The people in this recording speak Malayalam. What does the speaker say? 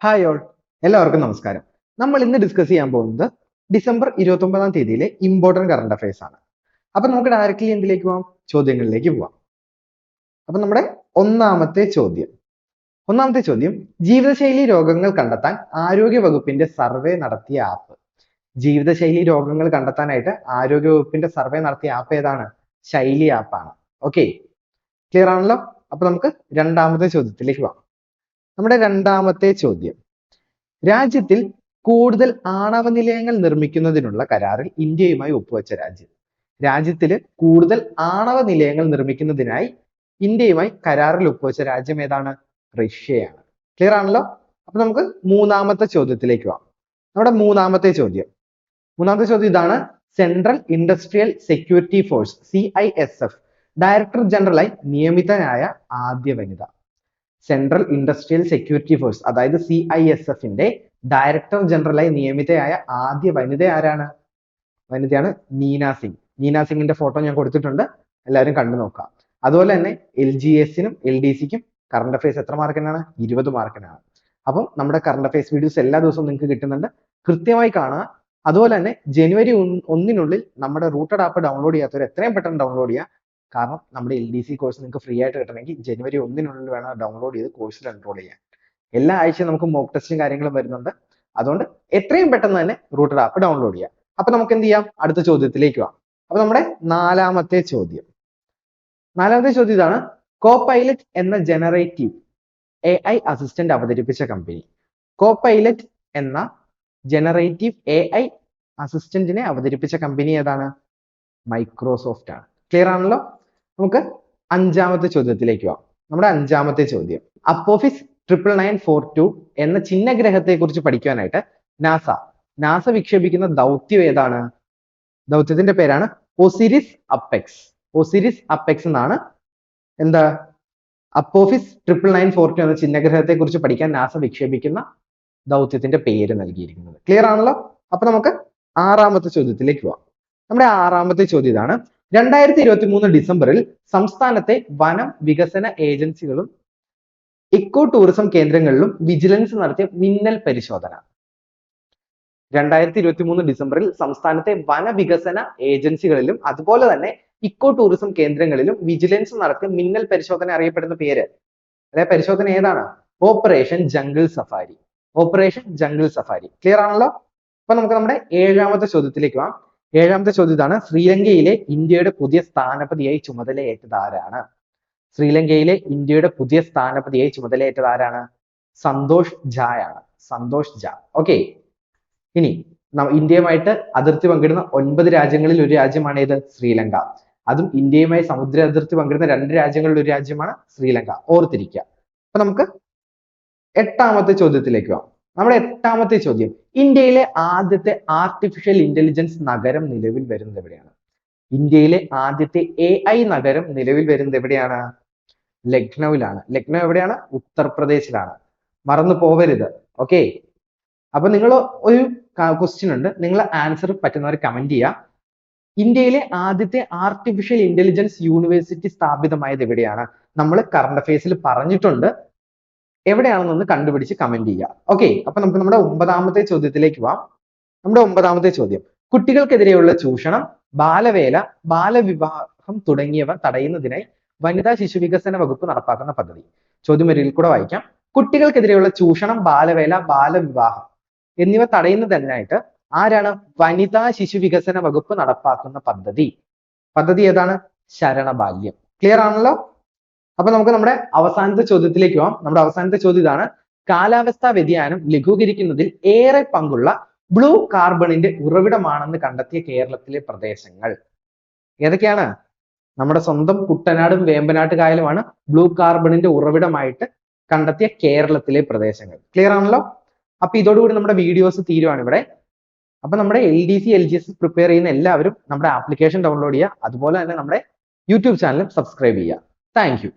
ഹായ് ഓൾ, എല്ലാവർക്കും നമസ്കാരം. നമ്മൾ ഇന്ന് ഡിസ്കസ് ചെയ്യാൻ പോകുന്നത് ഡിസംബർ 29-ാം തീയതിയിലെ ഇമ്പോർട്ടന്റ് കറണ്ട് അഫയേഴ്സ് ആണ്. അപ്പൊ നമുക്ക് ഡയറക്റ്റ്ലി എന്തിലേക്ക് പോവാം? ചോദ്യങ്ങളിലേക്ക് പോവാം. അപ്പൊ നമ്മുടെ ഒന്നാമത്തെ ചോദ്യം, ജീവിതശൈലി രോഗങ്ങൾ കണ്ടെത്താൻ ആരോഗ്യ വകുപ്പിന്റെ സർവേ നടത്തിയ ആപ്പ്. ജീവിതശൈലി രോഗങ്ങൾ കണ്ടെത്താനായിട്ട് ആരോഗ്യ വകുപ്പിന്റെ സർവേ നടത്തിയ ആപ്പ് ഏതാണ്? ശൈലി ആപ്പാണ്. ഓക്കെ, ക്ലിയർ ആണല്ലോ? അപ്പൊ നമുക്ക് രണ്ടാമത്തെ ചോദ്യത്തിലേക്ക് പോവാം. നമ്മുടെ രണ്ടാമത്തെ ചോദ്യം, രാജ്യത്തിൽ കൂടുതൽ ആണവ നിലയങ്ങൾ നിർമ്മിക്കുന്നതിനുള്ള കരാറിൽ ഇന്ത്യയുമായി ഒപ്പുവെച്ച രാജ്യം. രാജ്യത്തിൽ കൂടുതൽ ആണവ നിലയങ്ങൾ നിർമ്മിക്കുന്നതിനായി ഇന്ത്യയുമായി കരാറിൽ ഒപ്പുവെച്ച രാജ്യം ഏതാണ്? റഷ്യയാണ്. ക്ലിയർ ആണല്ലോ? അപ്പൊ നമുക്ക് മൂന്നാമത്തെ ചോദ്യത്തിലേക്ക് പോവാം. നമ്മുടെ മൂന്നാമത്തെ ചോദ്യം ഇതാണ്. Central industrial security force CISF director ജനറലായി നിയമിതനായ ആദ്യ വനിത. സെൻട്രൽ ഇൻഡസ്ട്രിയൽ സെക്യൂരിറ്റി ഫോഴ്സ് അതായത് CISF-ന്റെ ഡയറക്ടർ ജനറലായി നിയമിതയായ ആദ്യ വനിത ആരാണ്? വനിതയാണ് നീന സിംഗ്. നീന സിംഗിന്റെ ഫോട്ടോ ഞാൻ കൊടുത്തിട്ടുണ്ട്, എല്ലാവരും കണ്ടു നോക്കാം. അതുപോലെ തന്നെ LGS-നും LDC-ക്കും കറണ്ട് അഫയേഴ്സ് എത്ര മാർക്കിനാണ്? 20 മാർക്കിനാണ്. അപ്പം നമ്മുടെ കറണ്ട് അഫയേഴ്സ് വീഡിയോസ് എല്ലാ ദിവസവും നിങ്ങൾക്ക് കിട്ടുന്നുണ്ട്, കൃത്യമായി കാണുക. അതുപോലെ തന്നെ ജനുവരി 1-നുള്ളിൽ നമ്മുടെ റൂട്ടഡ് ആപ്പ് ഡൗൺലോഡ് ചെയ്യാത്തവർ എത്രയും പെട്ടെന്ന് ഡൗൺലോഡ് ചെയ്യുക. കാരണം നമ്മുടെ LDC കോഴ്സ് നിങ്ങൾക്ക് ഫ്രീ ആയിട്ട് കിട്ടണമെങ്കിൽ ജനുവരി 1-നുള്ളിൽ വേണം ഡൗൺലോഡ് ചെയ്ത് കോഴ്സിൽ എൻറോൾ ചെയ്യാൻ. എല്ലാ ആഴ്ചയും നമുക്ക് മോക്ക് ടെസ്റ്റും കാര്യങ്ങളും വരുന്നുണ്ട്. അതുകൊണ്ട് എത്രയും പെട്ടെന്ന് തന്നെ റൂട്ടഡ് ആപ്പ് ഡൗൺലോഡ് ചെയ്യാം. അപ്പൊ നമുക്ക് എന്ത് ചെയ്യാം? അടുത്ത ചോദ്യത്തിലേക്ക് പോവാം. അപ്പൊ നമ്മുടെ നാലാമത്തെ ചോദ്യം ഇതാണ്. കോപൈലറ്റ് എന്ന ജനറേറ്റീവ് AI അസിസ്റ്റന്റ് അവതരിപ്പിച്ച കമ്പനി. കോപൈലറ്റ് എന്ന ജനറേറ്റീവ് AI അസിസ്റ്റന്റിനെ അവതരിപ്പിച്ച കമ്പനി ഏതാണ്? മൈക്രോസോഫ്റ്റ് ആണ്. ക്ലിയർ ആണല്ലോ? നമുക്ക് അഞ്ചാമത്തെ ചോദ്യത്തിലേക്ക് പോവാം. നമ്മുടെ അഞ്ചാമത്തെ ചോദ്യം, അപ്പോഫിസ് 99942 എന്ന ചിഹ്നഗ്രഹത്തെ കുറിച്ച് പഠിക്കാനായിട്ട് നാസ വിക്ഷേപിക്കുന്ന ദൗത്യം ഏതാണ്? ദൗത്യത്തിന്റെ പേരാണ് ഒസിരിസ് അപ്പെക്സ് എന്നാണ്. എന്താ? അപ്പോഫിസ് 99942 എന്ന ചിഹ്നഗ്രഹത്തെ കുറിച്ച് പഠിക്കാൻ നാസ വിക്ഷേപിക്കുന്ന ദൗത്യത്തിന്റെ പേര് നൽകിയിരിക്കുന്നത്. ക്ലിയർ ആണല്ലോ? അപ്പൊ നമുക്ക് ആറാമത്തെ ചോദ്യത്തിലേക്ക് പോവാം. നമ്മുടെ ആറാമത്തെ ചോദ്യം ഇതാണ്. 2023 ഡിസംബറിൽ സംസ്ഥാനത്തെ വനം വികസന ഏജൻസികളും ഇക്കോ ടൂറിസം കേന്ദ്രങ്ങളിലും വിജിലൻസ് നടത്തിയ മിന്നൽ പരിശോധന. 2023 ഡിസംബറിൽ സംസ്ഥാനത്തെ വനവികസന ഏജൻസികളിലും അതുപോലെ തന്നെ ഇക്കോ ടൂറിസം കേന്ദ്രങ്ങളിലും വിജിലൻസ് നടത്തിയ മിന്നൽ പരിശോധന അറിയപ്പെടുന്ന പേര്, അതായത് പരിശോധന ഏതാണ്? Operation jungle safari. ക്ലിയർ ആണല്ലോ? അപ്പൊ നമുക്ക് നമ്മുടെ ഏഴാമത്തെ ചോദ്യത്തിലേക്ക് പോവാം. ഏഴാമത്തെ ചോദ്യം ഇതാണ്. ശ്രീലങ്കയിലെ ഇന്ത്യയുടെ പുതിയ സ്ഥാനപതിയായി ചുമതലയേറ്റത് ആരാണ്? സന്തോഷ് ഝാ. ഓക്കെ, ഇനി ഇന്ത്യയുമായിട്ട് അതിർത്തി പങ്കിടുന്ന 9 രാജ്യങ്ങളിൽ ഒരു രാജ്യമാണ് ഏത്? ശ്രീലങ്ക. അതും ഇന്ത്യയുമായി സമുദ്ര അതിർത്തി പങ്കിടുന്ന 2 രാജ്യങ്ങളിൽ ഒരു രാജ്യമാണ് ശ്രീലങ്ക. ഓർത്തിരിക്കുക. അപ്പൊ നമുക്ക് എട്ടാമത്തെ ചോദ്യത്തിലേക്ക് പോവാം. നമ്മുടെ എട്ടാമത്തെ ചോദ്യം, ഇന്ത്യയിലെ ആദ്യത്തെ ആർട്ടിഫിഷ്യൽ ഇന്റലിജൻസ് നഗരം നിലവിൽ വരുന്നത് എവിടെയാണ്? ഇന്ത്യയിലെ ആദ്യത്തെ AI നഗരം നിലവിൽ വരുന്നത് എവിടെയാണ്? ലക്നൌവിലാണ്. ലക്നൗ എവിടെയാണ്? ഉത്തർപ്രദേശിലാണ്. മറന്നു പോവരുത്. ഓക്കെ, അപ്പൊ നിങ്ങൾ ഒരു ക്വസ്റ്റ്യൻ ഉണ്ട്, നിങ്ങൾ ആൻസർ പറ്റുന്നവർ കമന്റ് ചെയ്യുക. ഇന്ത്യയിലെ ആദ്യത്തെ ആർട്ടിഫിഷ്യൽ ഇന്റലിജൻസ് യൂണിവേഴ്സിറ്റി സ്ഥാപിതമായത് എവിടെയാണ്? നമ്മൾ കറണ്ട് അഫയേഴ്സിൽ പറഞ്ഞിട്ടുണ്ട്, എവിടെയാണെന്നൊന്ന് കണ്ടുപിടിച്ച് കമന്റ് ചെയ്യുക. ഓക്കെ, അപ്പൊ നമുക്ക് നമ്മുടെ 9ാമത്തെ ചോദ്യത്തിലേക്ക് പോവാം. നമ്മുടെ 9ാമത്തെ ചോദ്യം, കുട്ടികൾക്കെതിരെയുള്ള ചൂഷണം, ബാലവേല, ബാലവിവാഹം തുടങ്ങിയവ തടയുന്നതിനായി വനിതാ ശിശു വികസന വകുപ്പ് നടപ്പാക്കുന്ന പദ്ധതി. ചോദ്യം ഒരിക്കൽ കൂടെ വായിക്കാം. കുട്ടികൾക്കെതിരെയുള്ള ചൂഷണം, ബാലവേല, ബാലവിവാഹം എന്നിവ തടയുന്നതിനായിട്ട് ആരാണ് വനിതാ ശിശു വികസന വകുപ്പ് നടപ്പാക്കുന്ന പദ്ധതി ഏതാണ്? ശരണബാല്യം. ക്ലിയർ ആണല്ലോ? അപ്പൊ നമുക്ക് നമ്മുടെ അവസാനത്തെ ചോദ്യത്തിലേക്ക് പോവാം. നമ്മുടെ അവസാനത്തെ ചോദ്യം ഇതാണ്. കാലാവസ്ഥാ വ്യതിയാനം ലഘൂകരിക്കുന്നതിൽ ഏറെ പങ്കുള്ള ബ്ലൂ കാർബണിന്റെ ഉറവിടമാണെന്ന് കണ്ടെത്തിയ കേരളത്തിലെ പ്രദേശങ്ങൾ ഏതൊക്കെയാണ്? നമ്മുടെ സ്വന്തം കുട്ടനാടും വേമ്പനാട്ട് കായലുമാണ് ബ്ലൂ കാർബണിന്റെ ഉറവിടമായിട്ട് കണ്ടെത്തിയ കേരളത്തിലെ പ്രദേശങ്ങൾ. ക്ലിയർ ആണല്ലോ? അപ്പൊ ഇതോടുകൂടി നമ്മുടെ വീഡിയോസ് തീരുവാണ് ഇവിടെ. അപ്പൊ നമ്മുടെ LDC LGS പ്രിപ്പയർ ചെയ്യുന്ന എല്ലാവരും നമ്മുടെ ആപ്ലിക്കേഷൻ ഡൗൺലോഡ് ചെയ്യുക, അതുപോലെ തന്നെ നമ്മുടെ യൂട്യൂബ് ചാനലും സബ്സ്ക്രൈബ് ചെയ്യുക. Thank you.